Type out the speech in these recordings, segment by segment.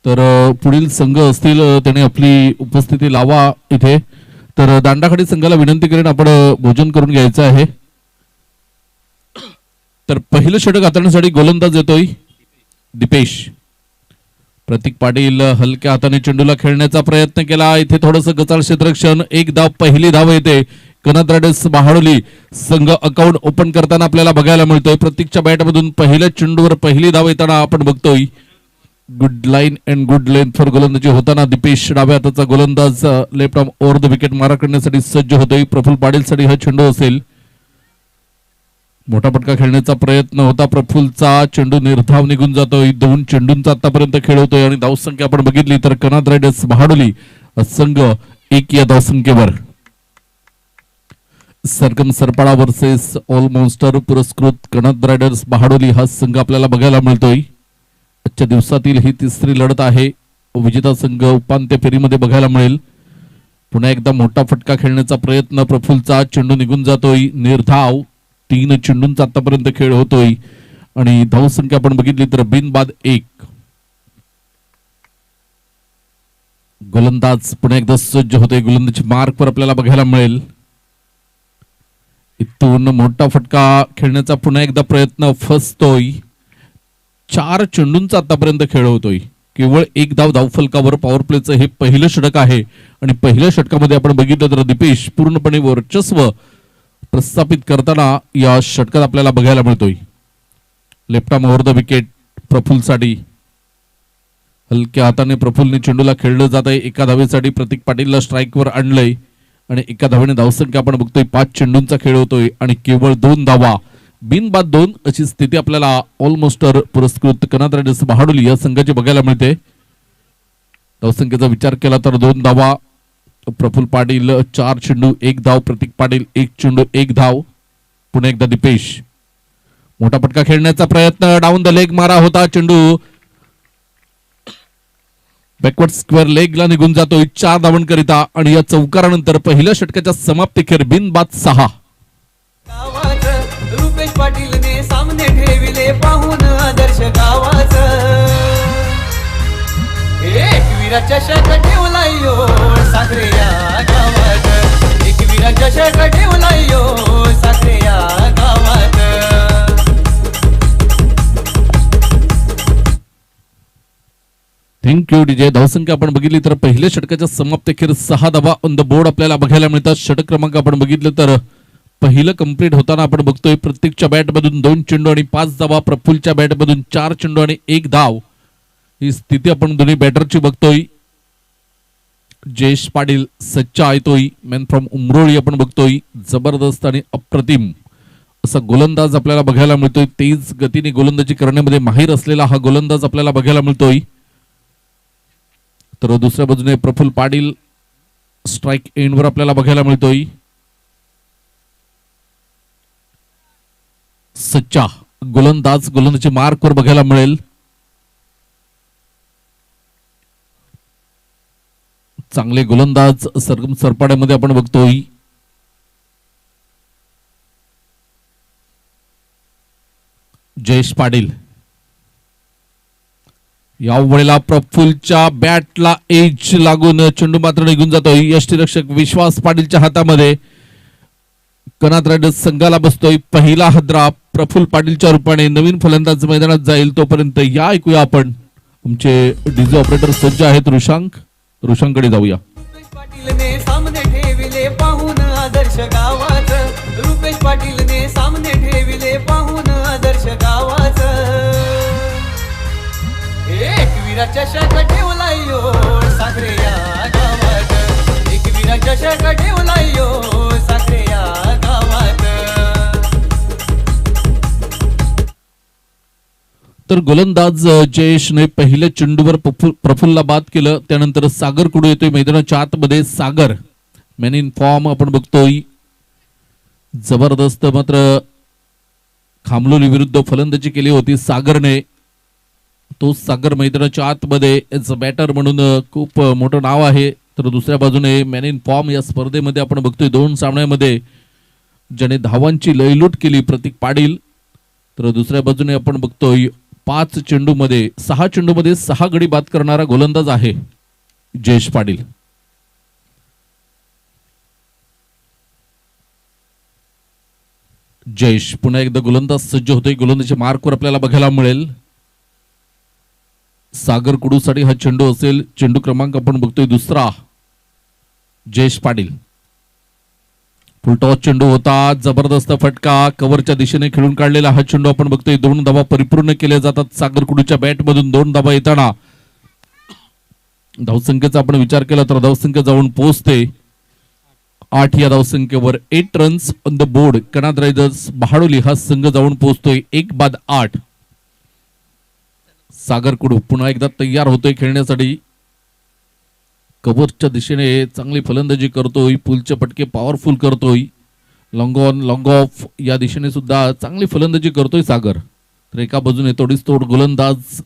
तर पुढील संघ असतील त्याने आपली उपस्थिती लावा इथे. तर दांडाखाडी संघाला विनंती करेन आपण भोजन करून घ्यायचं आहे. तर पहिलं षटक हाताळण्यासाठी गोलंदाज येतोय दीपेश. प्रतीक पाटील हलक्या हाताने चेंडूला खेळण्याचा प्रयत्न केला. इथे थोडंसं गचाळ क्षेत्ररक्षण. एक धाव, पहिली धाव येते. कनद रायडर्स बहाडोली संघ अकाउंट ओपन करताना आपल्याला बघायला मिळतोय. प्रतीकच्या बॅटमधून पहिल्या चेंडूवर पहिली धाव येताना आपण बघतोय. Good line and good length for गोलंदाजी होताना दीपेश डाव्या हाताचा गोलंदाज left arm over the wicket मारा करण्यासाठी सज्ज होतोय. प्रफुल्ल पाटील साठी हा चेंडू असेल. मोठा फटका खेळण्याचा प्रयत्न होता. प्रफुल्लचा चेंडू निर्धाव निघून जातोय. 2 चेंडूंचा आतापर्यंत खेळ होतोय आणि धावसंख्या आपण बघितली तर कनद रायडर्स बहाडोली संघ 1 या धावसंख्येवर. सरकम सरपाडा वर्सेस ऑल मॉन्स्टर पुरस्कृत कनद रायडर्स बहाडोली हा संघ आपल्याला बघायला मिळतोय. आजच्या दिवसातील ही तिसरी लढत आहे. विजेता संघ उपांत्य फेरीमध्ये बघायला मिळेल. पुन्हा एकदा मोठा फटका खेळण्याचा प्रयत्न. प्रफुल्लचा चेंडू निघून जातोय. निर्धाव. 3 चेंडूंचा आतापर्यंत खेळ होतोय आणि धावसंख्या आपण बघितली तर बिनबाद 1. गोलंदाज पुन्हा एकदा सज्ज होतोय. गोलंदाजी मार्कवर आपल्याला बघायला मिळेल. इथून मोठा फटका खेळण्याचा पुन्हा एकदा प्रयत्न फसतोय. 4 चेंडूंचा आतापर्यंत खेळ होतोय. केवळ 1 धाव धावफलकावर. पॉवर प्लेचं हे पहिलं षटक आहे आणि पहिल्या षटकामध्ये आपण बघितलं तर दीपेश पूर्णपणे वर्चस्व प्रस्थापित करताना या षटकात आपल्याला बघायला मिळतोय. Left arm over the wicket प्रफुल्लसाठी. हलक्या हाताने प्रफुल्लने चेंडूला खेळलं जात आहे. एका धावेसाठी प्रतीक पाटीलला स्ट्राईकवर आणलंय आणि एका धावेने धावसंख्या आपण बघतोय. 5 चेंडूंचा खेळ होतोय आणि केवळ 2 धावा. बिनबाद 2 अशी स्थिती आपल्याला ऑलमोस्ट पुरस्कृत कनद रायडर्स बहाडोली या संघाची बघायला मिळते. धावसंख्येचा विचार केला तर 2 धावा. प्रफुल्ल पाटील 4 चेंडू 1 धाव. प्रतीक पाटील 1 चेंडू 1 धाव. पुन्हा एकदा दीपेश. मोठा फटका खेळण्याचा प्रयत्न. डाऊन द लेग मारा होता. चेंडू बॅकवर्ड स्क्वेअर लेगला निघून जातोय. 4 धावांकरिता आणि या चौकारानंतर पहिल्या षटकाच्या समाप्तीखेर बिनबाद 6. रुपेश पाटीलने सामने ठेविले पाहून आदर्श गावाचं. एक वीराच्या चषक ठेवला यो साखरे या गावात. एक वीराच्या चषक ठेवला यो साखरे या गावात. Thank you DJ. धावसंख्या आपण बघितली तर पहिल्या षटकाच्या समाप्तीखेर 6 धावा ऑन द बोर्ड आपल्याला बघायला मिळतात. षटक क्रमांक आपण बघितलं तर पहिलं कंप्लीट होताना आपण बघतोय. प्रत्येकच्या बॅटमधून 2 चेंडू आणि 5 धावा. प्रफुल्लच्या बॅटमधून 4 चेंडू आणि 1 धाव. ही स्थिती आपण दोन्ही बॅटरची बघतोय. जयेश पाटील सच्चा येतोय. मॅन फ्रॉम उमरोळी आपण बघतोय. जबरदस्त आणि अप्रतिम असा गोलंदाज आपल्याला बघायला मिळतोय. तेज गतीने गोलंदाजी करण्यामध्ये माहीर असलेला हा गोलंदाज आपल्याला बघायला मिळतोय. तर दुसऱ्या बाजूने प्रफुल्ल पाटील स्ट्राईक एंडवर आपल्याला बघायला मिळतोय. सच्चा गोलंदाज गोलंदाजी मार्कवर बघायला मिळेल. चांगले गोलंदाज सरगम सरपाड्यामध्ये आपण बघतोय. जयेश पाटील. या वेळेला प्रफुल्लच्या बॅटला एज लागून चेंडू मात्र निघून जातोय. यष्टीरक्षक विश्वास पाटीलच्या हातामध्ये. कनद रायडर्स संघाला बसतोय पहिला हादरा. प्रफुल्ल पाटीलच्या रूपाने नवीन फलंदाज मैदानात जाईल. तोपर्यंत या ऐकूया आपण. आमचे डीजे ऑपरेटर सज्ज आहेत. रुशांकडे जाऊया. रुपेश पाटीलने सामने ठेविले पाहून आदर्श गावाचं. रुपेश पाटीलने सामने ठेविले पाहून आदर्श गावाचं. एक वीराच्या चषक ठेवला यो साखरे या गावात. एक वीराच्या चषक ठेवला यो साखरे या गावात. तर गोलंदाज जयेशने पहिल्या चेंडूवर प्रफुल्लला बाद केलं. त्यानंतर सागर कुडू येतोय मैदानाच्या आतमध्ये. सागर मॅन इन फॉर्म आपण बघतोय. जबरदस्त मात्र खामलोली विरुद्ध फलंदाजी केली होती सागरने. तो सागर मैदानाच्या आतमध्ये एज अ बॅटर म्हणून खूप मोठं नाव आहे. तर दुसऱ्या बाजूने मॅन इन फॉर्म या स्पर्धेमध्ये आपण बघतोय 2 सामन्यामध्ये ज्याने धावांची लयलूट केली प्रतीक पाटील. तर दुसऱ्या बाजूने आपण बघतोय 6 चेंडूमध्ये 6 गडी बाद करणारा गोलंदाज आहे जयेश पाटील. जयेश पुन्हा एकदा गोलंदाज सज्ज होतोय. गोलंदाजीच्या मार्कवर आपल्याला बघायला मिळेल सागर कुडूसाठी हा चेंडू असेल. चेंडू क्रमांक आपण बघतोय दुसरा. जयेश पाटील फुलटॉस चेंडू होता. जबरदस्त फटका कव्हरच्या दिशेने खेळून काढलेला हा चेंडू आपण बघतोय. 2 धावा परिपूर्ण केले जातात सागर कुडूच्या बॅट मधून. 2 धावा येताना धावसंख्येचा आपण विचार केला तर धावसंख्या जाऊन पोहोचते 8 या धावसंख्येवर. 8 runs on the board. Kanad riders Bahadoli हा संघ जाऊन पोहोचतोय 1-8. सागर कुडू पुन्हा एकदा तयार होतोय खेळण्यासाठी. कव्हरच्या दिशेने चांगली फलंदाजी करतोय. पुलचे पटके पॉवरफुल करतोय. लॉंग ऑन लॉंग ऑफ या दिशेने सुद्धा चांगली फलंदाजी करतोय सागर. तर एका बाजूने तोडीस तोड गोलंदाज.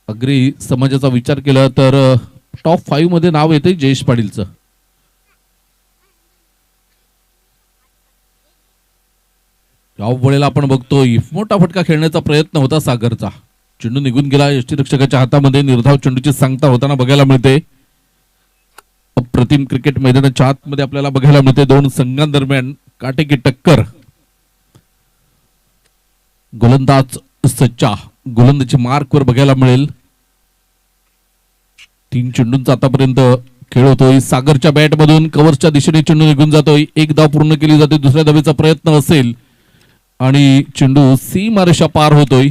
अग्री समाजाचा विचार केला तर टॉप 5 मध्ये नाव येते जयेश पाटीलचं. या वेळेला आपण बघतोय मोठा फटका खेळण्याचा प्रयत्न होता सागरचा. चेंडू निघून गेला यष्टीरक्षकाच्या हातामध्ये. निर्धाव चेंडूची सांगता होताना बघायला मिळते. अप्रतिम क्रिकेट मैदानाच्या आतमध्ये आपल्याला बघायला मिळते. 2 संघांदरम्यान काटेकी टक्कर. गोलंदाज सच्चा गोलंदाजी मार्कवर बघायला मिळेल. 3 चेंडूंचा आतापर्यंत खेळ होतोय. सागरच्या बॅट मधून कव्हरच्या दिशेने चेंडू निघून जातोय. 1 धाव पूर्ण केली जाते. दुसऱ्या धावेचा प्रयत्न असेल आणि चेंडू सीमारेषा पार होतोय.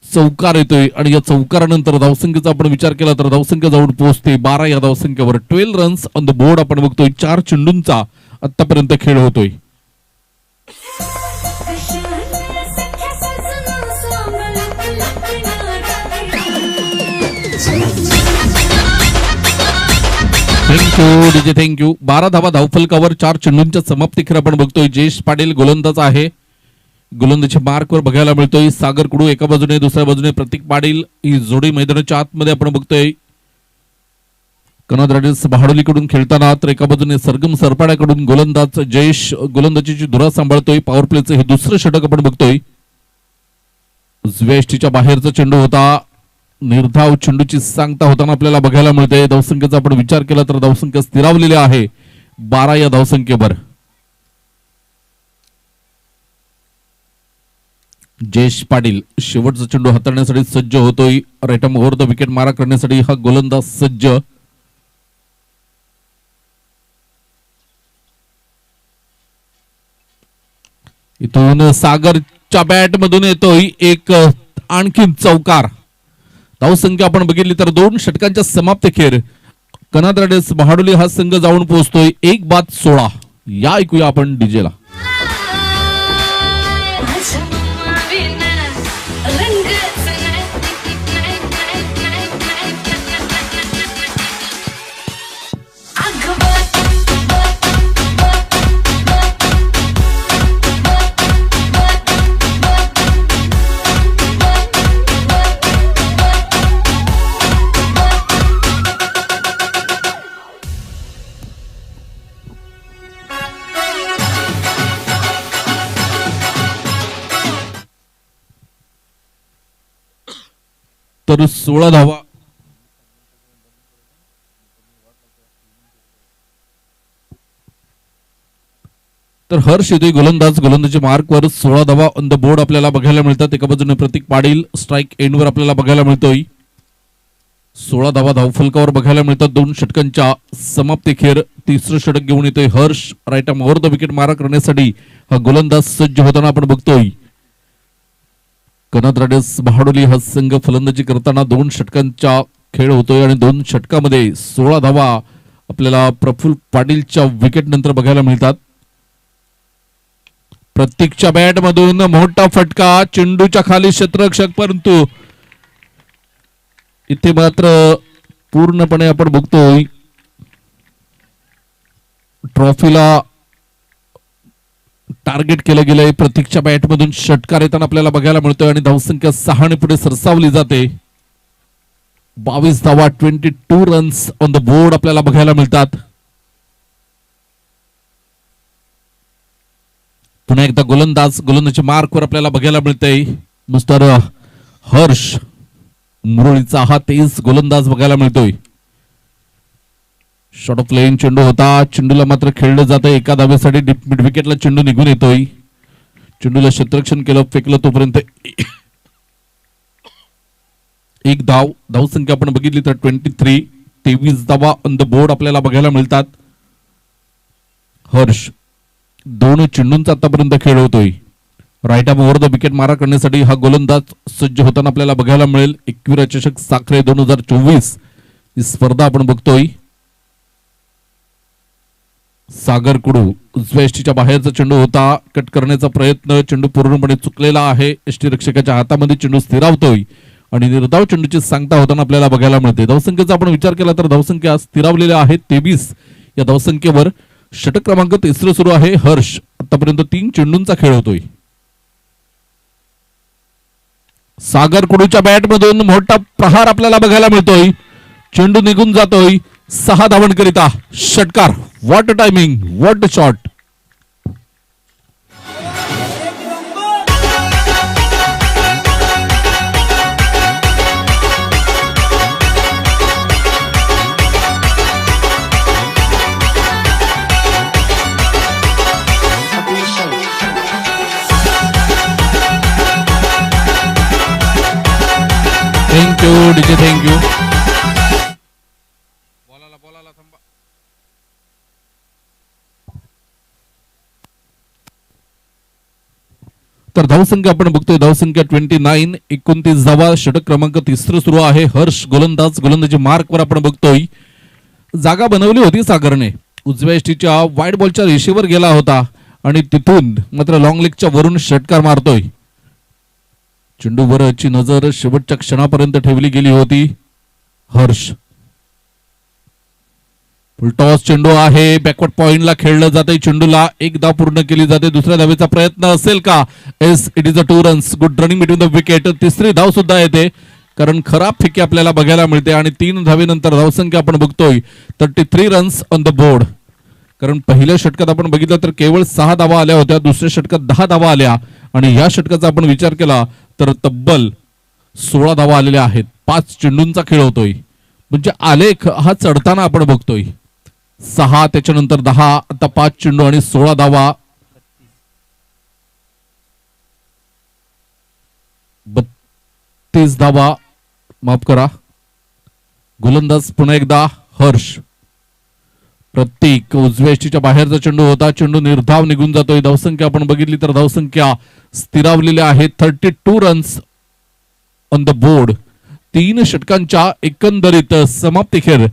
चौकार येतोय आणि या चौकारानंतर धावसंख्येचा आपण विचार केला तर धावसंख्या जाऊन पोहोचते 12 या धावसंख्येवर. 12 रन्स ऑन द बोर्ड आपण बघतोय. 4 चेंडूंचा आतापर्यंत खेळ होतोय. Thank you DJ thank you. 12 धावा धावफलकावर 4 चेंडूंच्या समाप्तीखेर आपण बघतोय जयेश पाटील गोलंदाज आहे. गोलंदाजीच्या मार्कवर बघायला मिळतोय सागर कुडू एका बाजूने. दुसऱ्या बाजूने प्रतीक पाटील. ही जोडी मैदानाच्या आतमध्ये आपण बघतोय. कनाद रायडर्स बहाडोलीकडून खेळताना तर एका बाजूने सरगम सरपाड्याकडून गोलंदाज जयेश गोलंदाजीची धुरा सांभाळतोय. पॉवर प्लेचं हे दुसरं षटक आपण बघतोय. उजव्या यष्टीच्या बाहेरचा चेंडू होता. निर्धाव चेंडूची सांगता होताना आपल्याला बघायला मिळते. धावसंख्येचा आपण विचार केला तर धावसंख्या स्थिरावलेली आहे 12 या धावसंख्येवर. जयेश पाटील शेवटचा चेंडू हाताळण्यासाठी सज्ज होतोय. Right arm over the wicket मारा करण्यासाठी हा गोलंदाज सज्ज. इथून सागरच्या बॅट मधून येतोय एक आणखीन चौकार. धावसंख्या आपण बघितली तर 2 षटकांच्या समाप्तीखेर कनाद रायडर्स बहाडोली हा संघ जाऊन पोहोचतोय 1-16. या ऐकूया आपण डीजेला. तर 16 धावा तर हर्ष येतोय गोलंदाज. गोलंदाजी मार्कवर 16 धावा ऑन द बोर्ड आपल्याला बघायला मिळतात. एका बाजूने प्रतीक पाटील स्ट्राईक एंडवर आपल्याला बघायला मिळतोय. 16 धावा धावफलकावर बघायला मिळतात. 2 षटकांच्या समाप्तीखेर तिसरं षटक घेऊन येतोय Harsh. Right arm over the wicket मारा करण्यासाठी हा गोलंदाज सज्ज होताना आपण बघतोय. कनाद रायडर्स बहाडोली हा संघ फलंदाजी करताना 2 षटकांचा खेळ होतोय आणि 2 षटकामध्ये 16 धावा आपल्याला प्रफुल्ल पाटीलच्या विकेट नंतर बघायला मिळतात. प्रत्येकच्या बॅट मधून मोठा फटका. चेंडूच्या खाली क्षेत्ररक्षक परंतु इथे मात्र पूर्णपणे आपण बघतोय ट्रॉफीला टार्गेट केलं गेलंय. प्रतीकच्या बॅट मधून षटकार येताना आपल्याला बघायला मिळतोय आणि धावसंख्या 6 ने पुढे सरसावली जाते. 22 धावा 22 रन्स ऑन द बोर्ड आपल्याला बघायला मिळतात. पुन्हा एकदा गोलंदाजी मार्कवर आपल्याला बघायला मिळतंय मिस्टर हर्ष मुरळीचा हा तेज गोलंदाज बघायला मिळतोय. शॉट ऑफ लेन चेंडू होता, चेंडूला मात्र खेळलं जातं एका धावेसाठी. मिड विकेटला चेंडू निघून येतोय. चेंडूला क्षेत्ररक्षण केलं, फेकलं तोपर्यंत एक धावसंख्या आपण बघितली तर 23. 23 धावा ऑन द बोर्ड आपल्याला बघायला मिळतात. हर्ष 2 चेंडूंचा आतापर्यंत खेळ होतोय. Right arm over the wicket मारा करण्यासाठी हा गोलंदाज सज्ज होताना आपल्याला बघायला मिळेल. 21 चषक साखरे 2024 ही स्पर्धा आपण बघतोय. सागर कुडू उजव्या एसटीच्या बाहेरचा चेंडू होता, कट करण्याचा प्रयत्न, चेंडू पूर्णपणे चुकलेला आहे. एसटी रक्षकाच्या हातामध्ये चेंडू स्थिरावतोय आणि निर्धाव चेंडूची सांगता होताना आपल्याला बघायला मिळते. धावसंख्येचा आपण विचार केला तर धावसंख्या स्थिरावलेल्या आहेत 23. या धावसंख्येवर षटक क्रमांक 3 सुरू आहे. हर्ष आतापर्यंत 3 चेंडूंचा खेळ होतोय. सागर कुडूच्या बॅटमधून मोठा प्रहार आपल्याला बघायला मिळतोय. चेंडू निघून जातोय 6 धावांकरिता. षटकार. What a timing, what a shot. Thank you DJ, thank you. तर धावसंख्या आपण बघतोय, धावसंख्या 29. 29 धावा. षटक क्रमांक 3 सुरू आहे. हर्ष गोलंदाजी मार्कवर आपण बघतोय. जागा बनवली होती सागरने. उजव्या एसटीच्या वाईड बॉलच्या रेषेवर गेला होता आणि तिथून मात्र लॉंग लेगच्या वरून षटकार मारतोय. चेंडूवरची नजर शेवटच्या क्षणापर्यंत ठेवली गेली होती. हर्ष फुलटॉस चेंडू आहे. बॅकवर्ड पॉइंटला खेळलं जाते. चेंडूला एक धाव पूर्ण केली जाते. दुसऱ्या धावेचा प्रयत्न असेल का? S, it is a 2 runs. Good running between the wicket. तिसरी धाव सुद्धा येते कारण खराब फेकी आपल्याला बघायला मिळते आणि 3 धावेनंतर धावसंख्या आपण बघतोय 33 रन्स ऑन द बोर्ड. कारण पहिल्या षटकात आपण बघितलं तर केवळ 6 धावा आल्या होत्या. दुसऱ्या षटकात 10 धावा आल्या आणि या षटकाचा आपण विचार केला तर तब्बल 16 धावा आलेल्या आहेत. 5 चेंडूंचा खेळ होतोय. म्हणजे आलेख हा चढताना आपण बघतोय. 6, त्याच्यानंतर 10, आता 5 चेंडू आणि 16 धावा. 32 धावा, माफ करा. गोलंदाज पुन्हा एकदा हर्ष. प्रत्येक उजव्या एसटीच्या बाहेरचा चेंडू होता. चेंडू निर्धाव निघून जातोय. धावसंख्या आपण बघितली तर धावसंख्या स्थिरावलेल्या आहे. 32 रन्स ऑन द बोर्ड. 3 षटकांच्या एकंदरीत समाप्तीखेर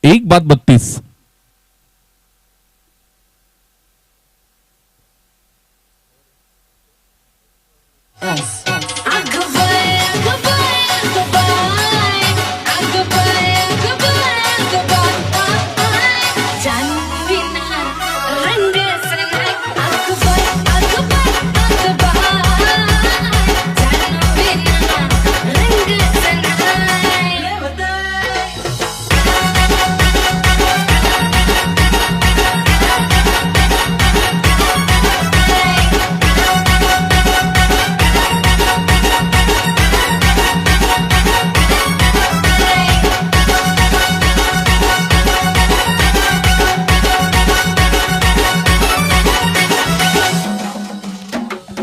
1/32.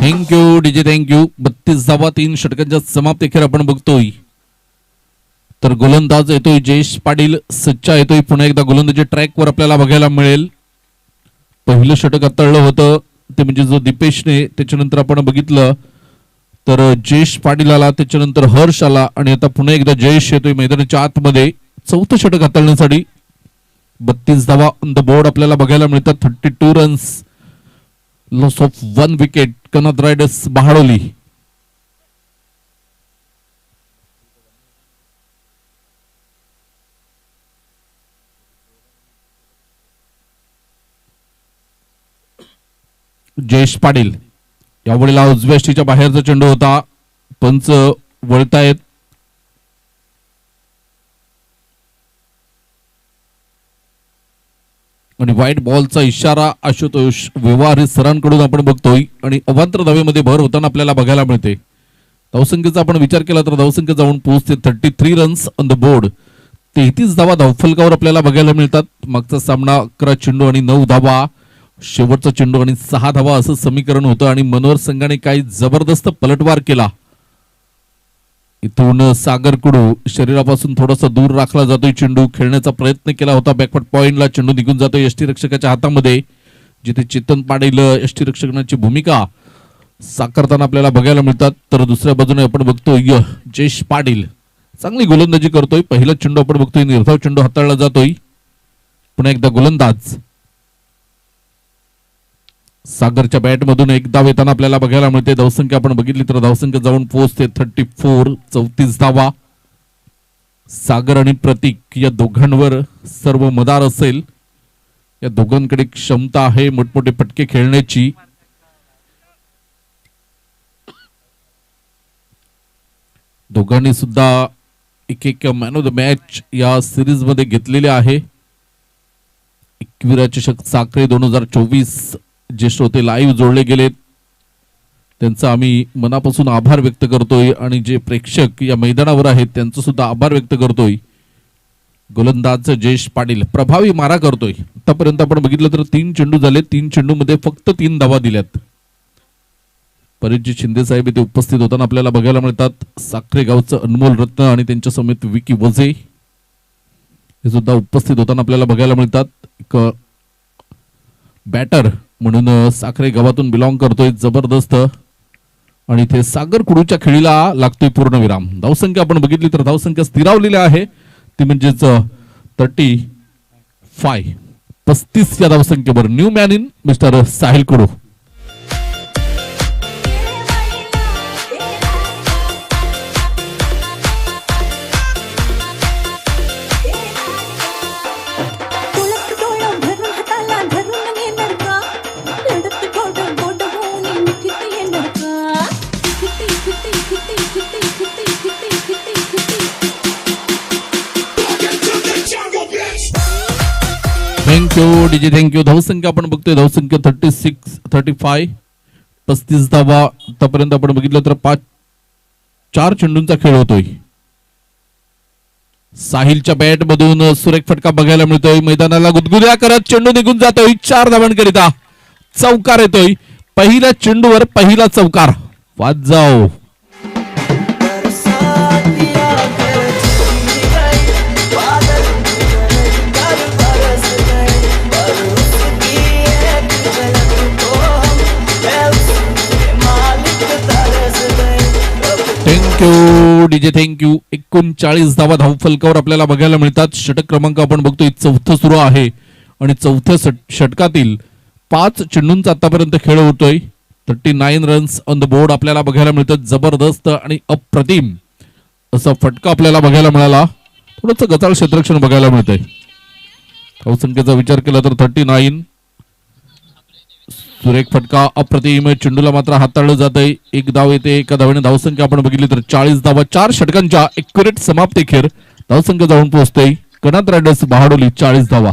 Thank you DJ, thank you. 32 धावा 3 षटकांच्या समाप्तीखेर आपण बघतोय. तर गोलंदाज येतोय जयेश पाटील. सच्चा येतोय पुन्हा एकदा गोलंदाजी ट्रॅकवर आपल्याला बघायला मिळेल. पहिलं षटक हाताळलं होतं ते म्हणजे जो दीपेशने, त्याच्यानंतर आपण बघितलं तर जयेश पाटील आला, त्याच्यानंतर हर्ष आला आणि आता पुन्हा एकदा जयेश येतोय मैदानाच्या आतमध्ये 4थं षटक हाताळण्यासाठी. 32 धावा ऑन द बोर्ड आपल्याला बघायला मिळतात. 32 runs. Loss of 1 wicket. Connaught riders Bahadoli. Jayesh Patil यावेळेला उजव्या एसटीच्या बाहेरचा चेंडू होता. पंच वळतायत. आणि व्हाईट बॉलचा इशारा आशुतोष व्यवहार सरांकडून आपण बघतोय आणि अवांतर धावेमध्ये भर होताना आपल्याला बघायला मिळते. धावसंख्येचा आपण विचार केला तर धावसंख्या जाऊन पोहोचते 33 रन्स ऑन द बोर्ड. 33 धावा धावफलकावर आपल्याला बघायला मिळतात. मागचा सामना 11 चेंडू आणि 9 धावा, शेवटचा चेंडू आणि 6 धावा असं समीकरण होतं आणि मनोहर संघाने काही जबरदस्त पलटवार केला. इथून सागर कुडू शरीरापासून थोडासा दूर राखला जातोय. चेंडू खेळण्याचा प्रयत्न केला होता. बॅकवर्ड पॉइंटला चेंडू निघून जातोय यष्टीरक्षकाच्या हातामध्ये, जिथे चेतन पाटील यष्टीरक्षकाची भूमिका साकारताना आपल्याला बघायला मिळतात. तर दुसऱ्या बाजूने आपण बघतोय जयेश पाटील चांगली गोलंदाजी करतोय. पहिला चेंडू आपण बघतोय निर्धाव चेंडू हाताळला जातोय. पुन्हा एकदा गोलंदाज सागरच्या बॅट मधून एक धाव येताना आपल्याला बघायला मिळते. धावसंख्या आपण बघितली तर धावसंख्या जाऊन पोहोचते 34. 34 धावा. सागर आणि प्रतीक या दोघांवर सर्व मदार असेल. या दोघांकडे क्षमता आहे मोठमोठे फटके खेळण्याची. दोघांनी सुद्धा एक मॅन ऑफ द मॅच या सिरीज मध्ये घेतलेले आहे. 21 चषक साखरे 2024 जे श्रोते लाईव्ह जोडले गेलेत त्यांचा आम्ही मनापासून आभार व्यक्त करतोय आणि जे प्रेक्षक या मैदानावर आहेत त्यांचा सुद्धा आभार व्यक्त करतोय. गोलंदाज जयेश पाटील प्रभावी मारा करतोय. आतापर्यंत आपण बघितलं तर 3 चेंडू झाले. 3 चेंडू मध्ये फक्त 3 धावा दिल्यात. परिजित शिंदे साहेब इथे उपस्थित होताना आपल्याला बघायला मिळतात. साखरे गावचं अनमोल रत्न आणि त्यांच्या समेत विकी वजे हे सुद्धा उपस्थित होताना आपल्याला बघायला मिळतात. एक बॅटर म्हणून साखरे गावातून बिलॉंग करतोय. जबरदस्त. आणि इथे सागर कुडूच्या खेळीला लागतोय पूर्णविराम. धावसंख्या आपण बघितली तर धावसंख्या स्थिरावलेली आहे ती म्हणजेच 35. 35 या धावसंख्येवर new man in mister Sahil Kudu. Thank you DJ thank you. धावसंख्या आपण बघतोय धावसंख्या 35. 35 धावा. आतापर्यंत आपण बघितलं तर 4 चेंडूंचा खेळ होतोय. साहिलच्या बॅट मधून सुरेख फटका बघायला मिळतोय. मैदानाला गुदगुद्या करत चेंडू निघून जातोय. 4 धावांकरिता चौकार येतोय. पहिल्या चेंडूवर पहिला चौकार. वाद जाओ. Thank you DJ thank you. 39 धावा धावफलकावर आपल्याला बघायला मिळतात. षटक क्रमांक आपण बघतोय 4थं सुरू आहे आणि 4थ्या षटकातील 5 चेंडूंचा आतापर्यंत खेळ होतोय. 39 रन्स ऑन द बोर्ड आपल्याला बघायला मिळतात. जबरदस्त आणि अप्रतिम असा फटका आपल्याला बघायला मिळाला. थोडंसं गचाळ क्षेत्ररक्षण बघायला मिळतंय. धावसंख्येचा विचार केला तर 39. सुरेख फटका अप्रतिम. चेंडूला मात्र हाताळलं जातंय. एक धाव येते. एका धावेने धावसंख्या आपण बघितली तर 40 धावा. 4 षटकांच्या एक्युरेट समाप्तीखेर धावसंख्या जाऊन पोहोचते कनात रायडर्स बहाडोली 40 धावा.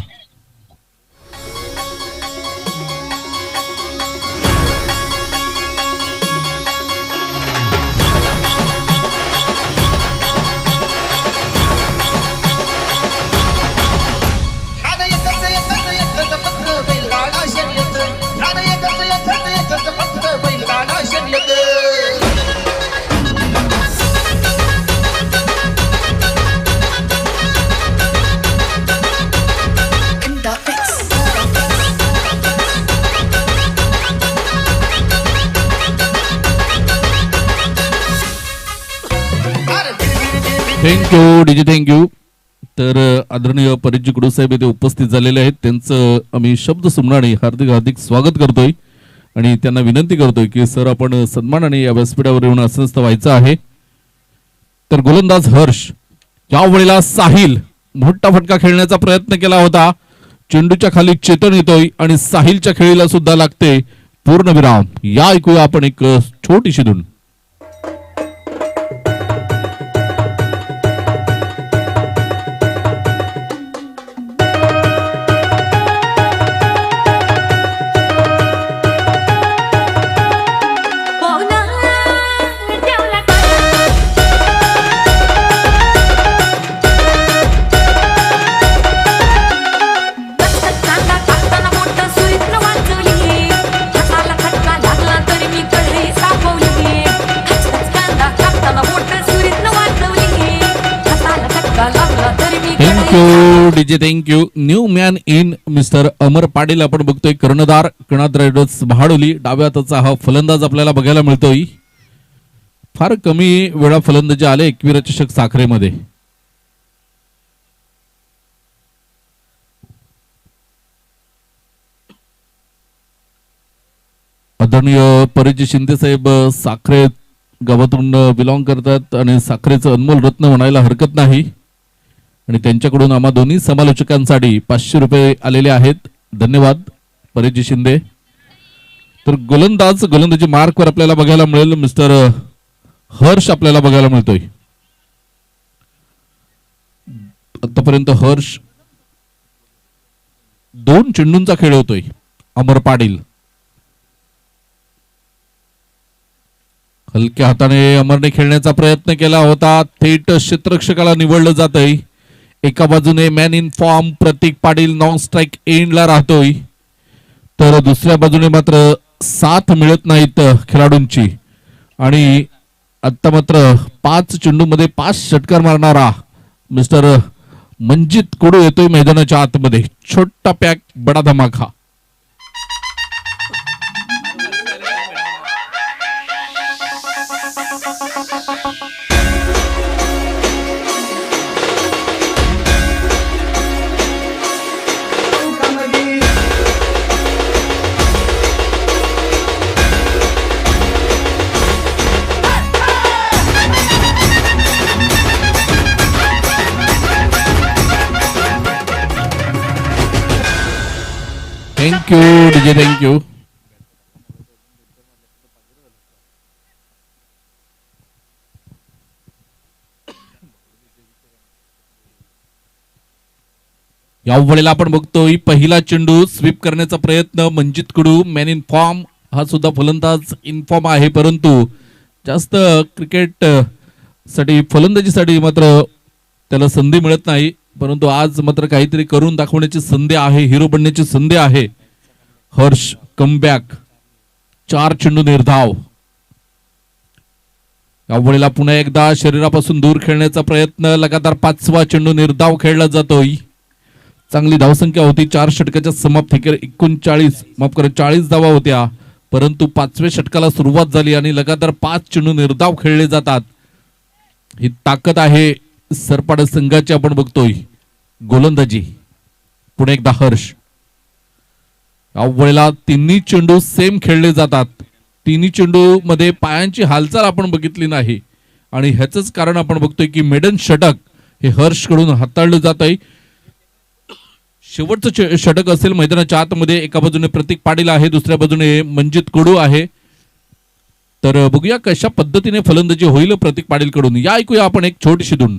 Thank you DJ thank you. तर आदरणीय परिजी कुडू साहेब इथे उपस्थित झालेले आहेत. त्यांचं आम्ही शब्द सुमनाने हार्दिक स्वागत करतोय आणि त्यांना विनंती करतोय की सर आपण सन्मानाने या व्यासपीठावर येऊन अस्वस्थ व्हायचं आहे. तर गोलंदाज हर्ष यावेळेला साहिल मोठा फटका खेळण्याचा प्रयत्न केला होता. चेंडूच्या खाली चेतन येतोय आणि साहिलच्या खेळीला सुद्धा लागते पूर्णविराम. या ऐकूया आपण एक छोटीशी धून. Thank you DJ, thank you. New man in mister Amar Patil आपण बघतोय. कर्णधार कणाद रायडर्स भाडोली. डाव्या हाताचा हा फलंदाज आपल्याला बघायला मिळतोय. फार कमी वेळा फलंदाजी आले एकविरा चषक साखरेमध्ये. आदरणीय परिचय शिंदे साहेब साखरे गावातून बिलॉंग करतात आणि साखरेचं अनमोल रत्न म्हणायला हरकत नाही. आणि त्यांच्याकडून आम्हा दोन्ही समालोचकांसाठी 500 रुपये आलेले आहेत. धन्यवाद परिचय शिंदे. तर गोलंदाजी मार्कवर आपल्याला बघायला मिळेल मिस्टर हर्ष आपल्याला बघायला मिळतोय. आतापर्यंत हर्ष 2 चेंडूंचा खेळ होतोय. अमर पाटील हलक्या हाताने अमरने खेळण्याचा प्रयत्न केला होता. थेट क्षेत्ररक्षकाला निवडलं जातंय. एका बाजूने man in form Prateek Patil non strike एंडला राहतोय, तर दुसऱ्या बाजूने मात्र साथ मिळत नाहीत खेळाडूंची. आणि आता मात्र 5 चेंडूमध्ये 5 षटकार मारणारा मिस्टर मंजित कुडू येतोय मैदानाच्या आतमध्ये. छोटा पॅक बडा धमाका. Thank you DJ, thank you. या वेळेला आपण बघतोय पहिला चेंडू स्वीप करण्याचा प्रयत्न. मंजित कुडू मॅन इन फॉर्म हा सुद्धा फलंदाज इन फॉर्म आहे, परंतु जास्त क्रिकेट साठी फलंदाजीसाठी मात्र त्याला संधी मिळत नाही. परंतु आज मात्र काहीतरी करून दाखवण्याची संधी आहे, हिरो बनण्याची संधी आहे. हर्ष कमबॅक. 4 चेंडू निर्धाव. यावेळेला पुन्हा एकदा शरीरापासून दूर खेळण्याचा प्रयत्न. लगातार 5वा चेंडू निर्धाव खेळला जातोय. चांगली धावसंख्या होती. 4 षटकाच्या समाप्तीकडे 40 धावा होत्या, परंतु 5व्या षटकाला सुरुवात झाली आणि लगातार 5 चेंडू निर्धाव खेळले जातात. ही ताकद आहे सरपाड संघाची. आपण बघतोय गोलंदाजी. पुढे एकदा हर्ष. यावेळेला 3 चेंडू सेम खेळले जातात. 3 चेंडू मध्ये पायांची हालचाल आपण बघितली नाही आणि ह्याच कारण आपण बघतोय की मेडन षटक हे हर्ष कडून हाताळलं जात आहे. शेवटचं षटक असेल मैदानाच्या आतमध्ये. एका बाजूने प्रतीक पाटील आहे, दुसऱ्या बाजूने मंजित कुडू आहे. तर बघूया कशा पद्धतीने फलंदाजी होईल प्रतीक पाटील कडून. या ऐकूया आपण एक छोटीशी धून.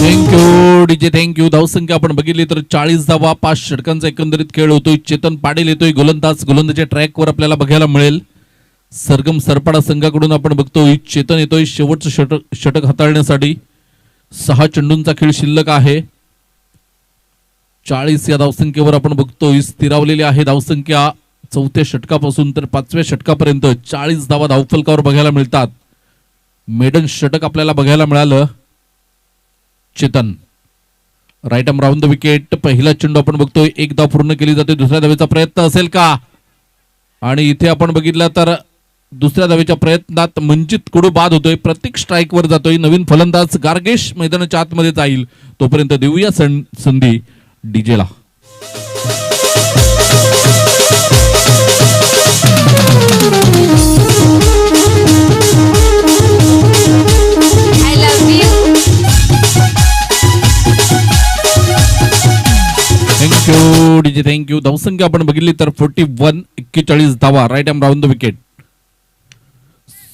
Thank you DJ, thank you. धावसंख्या आपण बघितली तर 40 धावा, 5 षटकांचा एकंदरीत खेळ होतोय. चेतन पाटील येतोय गोलंदाजी ट्रॅकवर आपल्याला बघायला मिळेल. सरगम सरपाडा संघाकडून आपण बघतोय चेतन येतोय शेवटचं षटक हाताळण्यासाठी. 6 चेंडूंचा खेळ शिल्लक आहे. 40 या धावसंख्येवर आपण बघतोय स्थिरावलेली आहे धावसंख्या. 4थ्या षटकापासून तर 5व्या षटकापर्यंत 40 धावा धावफलकावर बघायला मिळतात. मेडन षटक आपल्याला बघायला मिळालं. Chetan right arm round the wicket. पहिला चेंडू आपण बघतोय 1 धाव पूर्ण केली जाते. दुसऱ्या धावेचा प्रयत्न असेल का? आणि इथे आपण बघितलं तर दुसऱ्या धावेच्या प्रयत्नात मंजित कुडू बाद होतोय. प्रत्येक स्ट्राईक वर जातोय. नवीन फलंदाज गार्गेश मैदानाच्या आतमध्ये जाईल. तोपर्यंत देऊया संधी डीजेला. Thank you DJ, thank you. धावसंख्या आपण बघितली तर 41, 41 धावा. Right arm round the wicket.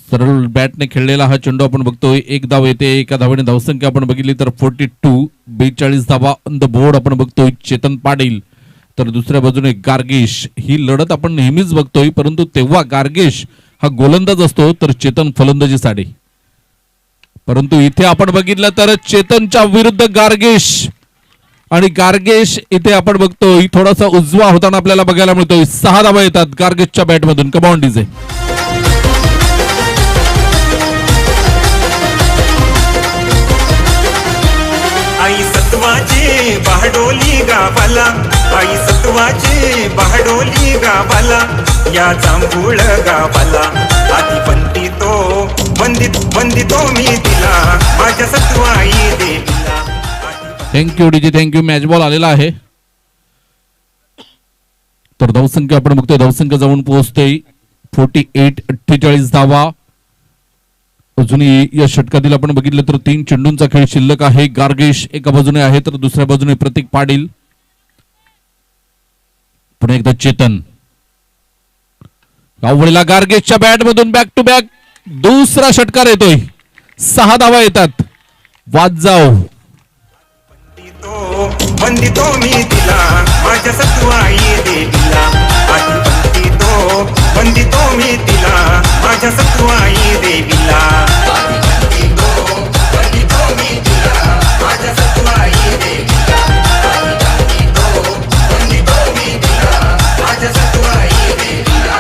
सरळ बॅटने खेळलेला हा चेंडू आपण बघतोय. 1 धाव येते. एका धावेने धावसंख्या आपण बघितली तर 42, 42 धावा ऑन द बोर्ड आपण बघतोय. चेतन पाटील तर दुसऱ्या बाजूने गार्गेश. ही लढत आपण नेहमीच बघतोय, परंतु तेव्हा गार्गेश हा गोलंदाज असतो तर चेतन फलंदाजीसाठी. परंतु इथे आपण बघितलं तर चेतनच्या विरुद्ध गार्गेश. आणि गार्गेश इथे आपण बघतोय थोडासा उजवा होताना आपल्याला बघायला मिळतोय. 6 धावा येतात गार्गेशच्या बॅटमधून. Command DJ. आई सत्वाची बहाडोली गावाला, आई सत्वाची बहाडोली गावाला, या जांभूळ गावाला आधी वंदितो मी तिला, माझ्या सत्वाई देवीला. Thank you DJ, thank you. Match ball आलेला आहे. तर धावसंख्या आपण बघतोय, धावसंख्या जाऊन पोहोचतोय 48-48 धावा. अजूनही या षटकातील आपण बघितलं तर 3 चेंडूंचा खेळ शिल्लक आहे. गार्गेश एका बाजूने आहे तर दुसऱ्या बाजूने प्रतीक पाटील. पुन्हा एकदा चेतन. गावडीला गार्गेशच्या बॅट मधून बॅक टू बॅक दुसरा षटकार येतोय. 6 धावा येतात. वाद जाओ. वंदितो मी तिला, माझ्या सत्वाई देवीला. आधी वंदितो मी तिला, माझ्या सत्वाई देवीला. वंदितो मी तिला, माझ्या सत्वाई देवीला. वंदितो मी तिला, माझ्या सत्वाई देवीला.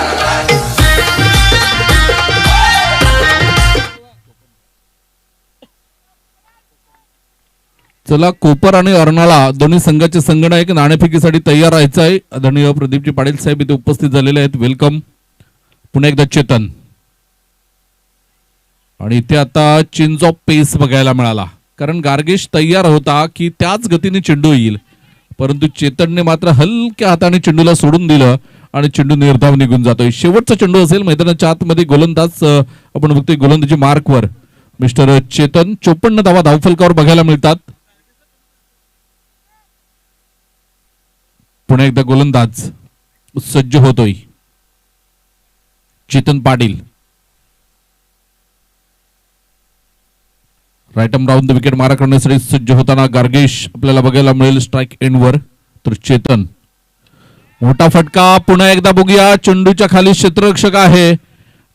चला, कोपर आणि अर्नाळा दोन्ही संघाचे संगणक नाणेफेकीसाठी तयार राहायचं आहे. आदरणीय प्रदीपजी पाटील साहेब इथे उपस्थित झालेले आहेत. वेलकम. पुन्हा एकदा चेतन. आणि इथे आता चेंज ऑफ पेस बघायला मिळाला, कारण गार्गेश तयार होता की त्याच गतीने चेंडू येईल, परंतु चेतनने मात्र हलक्या हाताने चेंडूला सोडून दिलं आणि चेंडू निर्धाव निघून जातोय. शेवटचा चेंडू असेल मैदानाच्या आतमध्ये. गोलंदाज आपण बघतोय गोलंदाजी मार्कवर मिस्टर चेतन. 54 धावा धावफलकावर बघायला मिळतात. पुन्हा एकदा गोलंदाज सज्ज होतोय Chetan Patil. Right arm round the wicket मारा करण्यासाठी सज्ज होताना गार्गेश आपल्याला बघायला मिळेल स्ट्राईक एंडवर. तर चेतन. मोठा फटका. पुन्हा एकदा बघूया. चेंडूच्या खाली क्षेत्ररक्षक आहे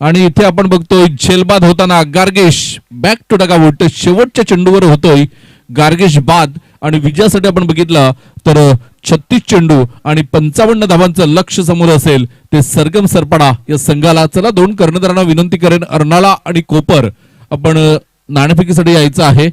आणि इथे आपण बघतोय झेलबाद होताना गार्गेश बॅक टू डगआउट. शेवटच्या चेंडूवर होतोय गार्गेश बाद. आणि विजयासाठी आपण बघितलं तर 36 चेंडू आणि 55 धावांचं लक्ष समोर असेल ते सरगम सरपडा या संघाला. चला, 2 कर्णधारांना विनंती करेन, अर्नाळा आणि कोपर आपण नाणेफेकीसाठी यायचं आहे.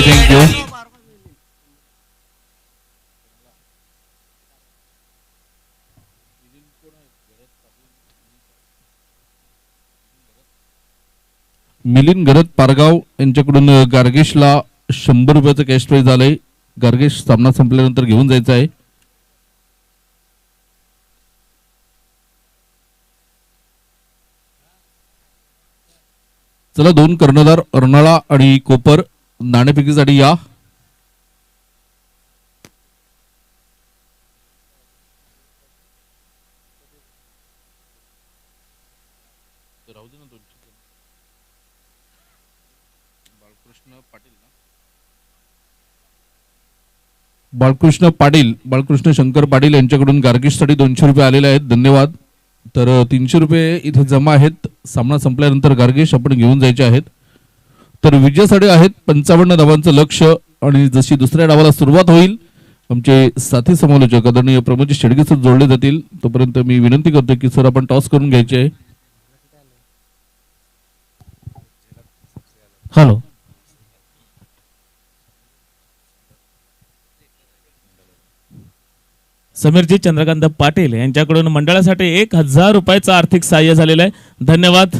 थँक्यू. मिलिंद गरत पारगाव यांच्याकडून गार्गेशला 100 रुपयाचं कॅश प्राइज आलंय. गार्गेश सामना संपल्यानंतर घेऊन जायचा आहे. चला, 2 कर्णधार अर्नाळा आणि कोपर नाणेफेकीसाठी या. बाळकृष्ण शंकर पाटील यांच्याकडून गार्गेशसाठी 200 रुपये आलेले आहेत. धन्यवाद. तर 300 रुपये इथे जमा आहेत. सामना संपल्यानंतर गार्गेश आपण घेऊन जायचे आहेत. तर विजयासाठी आहेत 55 धावांचं लक्ष. आणि जशी दुसऱ्या डावाला सुरुवात होईल आमचे साथी समालोचक आदरणीय प्रमोद शेडगे सर जोडले जातील. तोपर्यंत मी विनंती करतो की सर आपण टॉस करून घ्यायचे आहे. हॅलो. समीरजी चंद्रकांत पाटील यांच्याकडून मंडळासाठी 1000 रुपयाचं आर्थिक सहाय्य झालेलं आहे. धन्यवाद.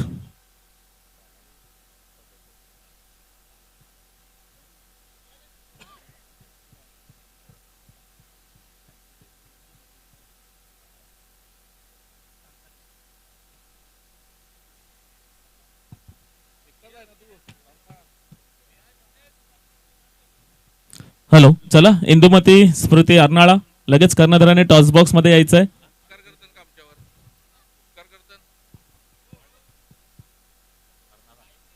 हॅलो, चला इंदुमती स्मृती अर्नाळा लगेच कर्णधाराने टॉस बॉक्स मध्ये यायचंय.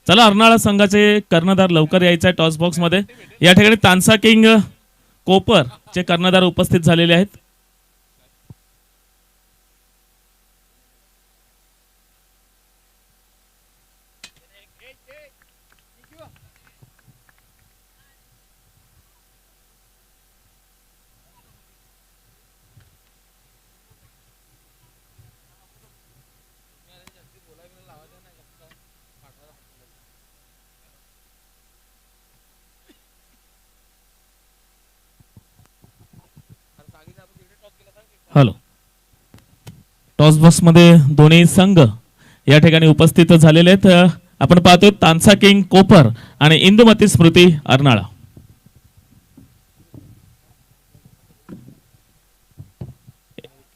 चला अर्नाळा संघाचे कर्णधार लवकर यायचंय टॉस बॉक्स मध्ये. या ठिकाणी तानसा किंग कोपर चे कर्णधार उपस्थित झालेले आहेत. हॅलो, टॉस बॉक्स मध्ये दोन्ही संघ या ठिकाणी उपस्थित झालेले आहेत. आपण पाहतोय तानसा किंग कोपर आणि इंदुमती स्मृती अर्नाळा.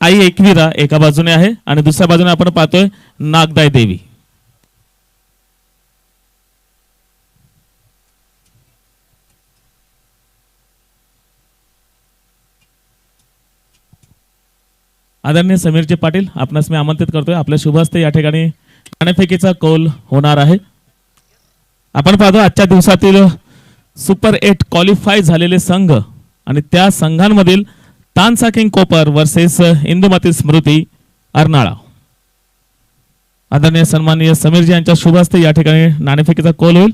आई एकविरा एका बाजूने आहे आणि दुसऱ्या बाजूने आपण पाहतोय नागदाय देवी. आदरणीय समीरजी पाटील, आपणास मी आमंत्रित करतोय. आपल्या शुभ हस्ते या ठिकाणी नाणेफेकीचा कौल होणार आहे. आपण पाहतो आजच्या दिवसातील सुपर 8 क्वालिफाय झालेले संघ आणि त्या संघांमधील तानसा किंग कोपर वर्सेस इंदुमती स्मृती अर्नाळा. आदरणीय सन्माननीय समीरजी यांच्या शुभ हस्ते या ठिकाणी नाणेफेकीचा कौल होईल.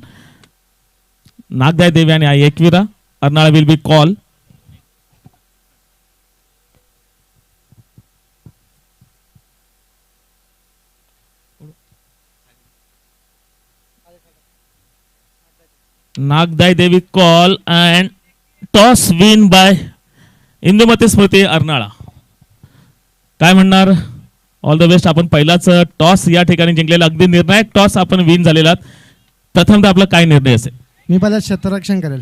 नागदाय देवी आणि आई Ekvira. Arnala will be call. Nagday Devi call and toss win by Indumati Smruti Arnala. काय म्हणणार? All the best. आपण पहिलाच टॉस या ठिकाणी जिंकलेला, अगदी निर्णायक टॉस आपण विन झालेला. प्रथमतः आपला काय निर्णय असेल? मी पहिला क्षेत्ररक्षण करेल.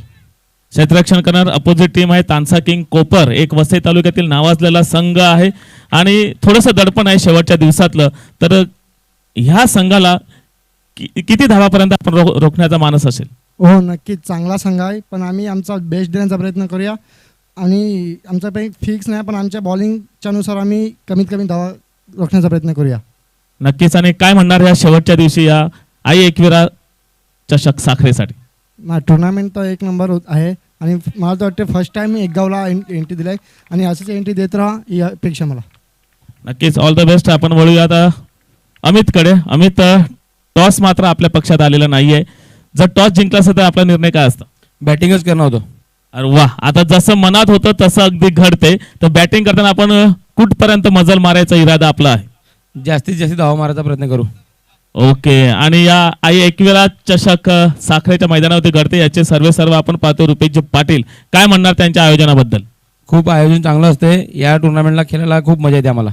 क्षेत्ररक्षण करणार अपोजिट टीम आहे तानसा किंग कोपर. एक वसई तालुक्यातील नावाजलेला संघ आहे आणि थोडंसं दडपण आहे शेवटच्या दिवसातलं. तर ह्या संघाला किती धावापर्यंत आपण रोखण्याचा मानस असेल? हो, नक्कीच चांगला संघ आहे, पण आम्ही आमचा बेस्ट देण्याचा प्रयत्न करूया. आणि आमच्यापैकी फिक्स नाही, पण आमच्या बॉलिंगच्या नुसार आम्ही कमीत कमी धावा रोखण्याचा प्रयत्न करूया. नक्कीच. आणि काय म्हणणार या शेवटच्या दिवशी या आई एकविरा चषक साखरेसाठी? टुर्नामेंट तर एक नंबर आहे आणि मला तर वाटते फर्स्ट टाइम मी एकगावला एंट्री दिलाय आणि असंच एंट्री देत राहा ही अपेक्षा मला. नक्कीच. All the best. आपण वळूया आता अमितकडे. अमित, टॉस मात्र आपल्या पक्षात आलेला नाहीये. जर टॉस जिंकला असता तर आपला निर्णय काय असता? बॅटिंगच करणार होतो. अरे वा, आता जसं मनात होतं तसं अगदी घडते. तर बॅटिंग करताना आपण कुठपर्यंत मजल मारायचा इरादा आपला आहे? जास्तीत जास्त धावा मारायचा प्रयत्न करू. ओके. आणि या आई एकविरा चषक साखरेच्या मैदानावरती घडते, याचे सर्व आपण पाहतो रुपेश पाटील. काय म्हणणार त्यांच्या आयोजनाबद्दल? खूप आयोजन चांगलं असते. या टुर्नामेंटला खेळायला खूप मजा येते आम्हाला.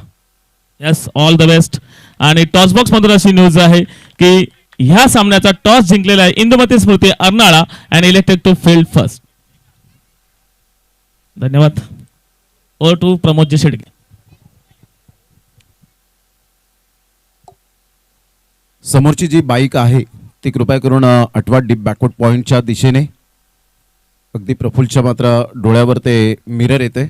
Yes, all the best. आणि टॉस बॉक्स मधून अशी न्यूज आहे की ह्या सामन्याचा टॉस जिंकलेला आहे Indumati Smruti Arnala and elected to field first. धन्यवाद. Over to Pramodji Shedge. समोरची जी बाईक आहे ती कृपया करून अटवा डीप बॅकवर्ड पॉइंटच्या दिशेने. अगदी प्रफुल्लच्या मात्र डोळ्यावर ते मिरर येते.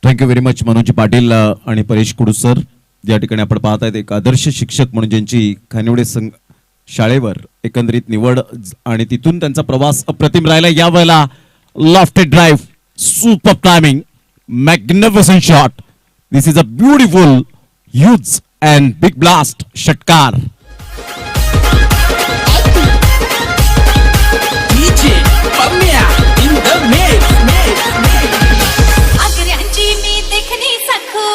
थँक्यू व्हेरी मच मनोजी पाटील आणि परेश कुडू सर. या ठिकाणी आपण पाहत आहेत एक आदर्श शिक्षक म्हणून ज्यांची खानिवडे शाळेवर एकंदरीत निवड आणि तिथून त्यांचा प्रवास अप्रतिम राहिला. या वेळेला lofted drive, super timing, magnificent shot, this is a beautiful huge and big blast षटकार. आगऱ्यांची मी देखणी सखू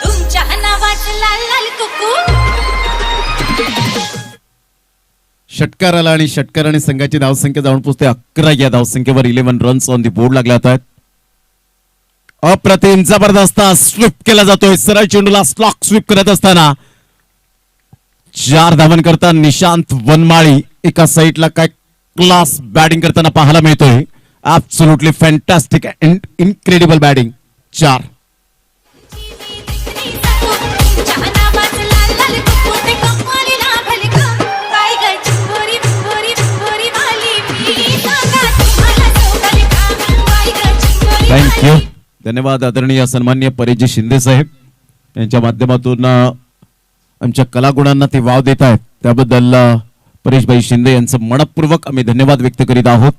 तुमच्या नावाचं लाल लाल कुकू. षटकार आला आणि षटकार आणि संघाची धावसंख्या जाऊन पोहोचते 11. या धावसंख्येवर 11 रन्स ऑन दी बोर्ड लागल्या आहेत. अप्रतिम जबरदस्त स्वीप केला जातोय. सरळ चेंडूला स्लॉक स्वीप करत असताना 4 धावन करता निशांत वनमाळी एका साईडला काय क्लास बॅटिंग करताना पाहायला मिळतोय. Absolutely fantastic and incredible batting. 4 तुमच्या नावाचं लाल लाल कुकू ते कपाळीला भलका. काय गं चिंबोरी बिंबोरी बिंबोरी वाली मी सांगा तुम्हाला चौकल का. काय गं चिंबोरी थँक्यू. वाली. धन्यवाद आदरणीय सन्मान्य परेशजी शिंदे साहेब यांच्या माध्यमातून आमच्या कलागुणांना ते वाव देत आहेत त्याबद्दल परेशभाई शिंदे यांचं मनपूर्वक आम्ही धन्यवाद व्यक्त करीत आहोत.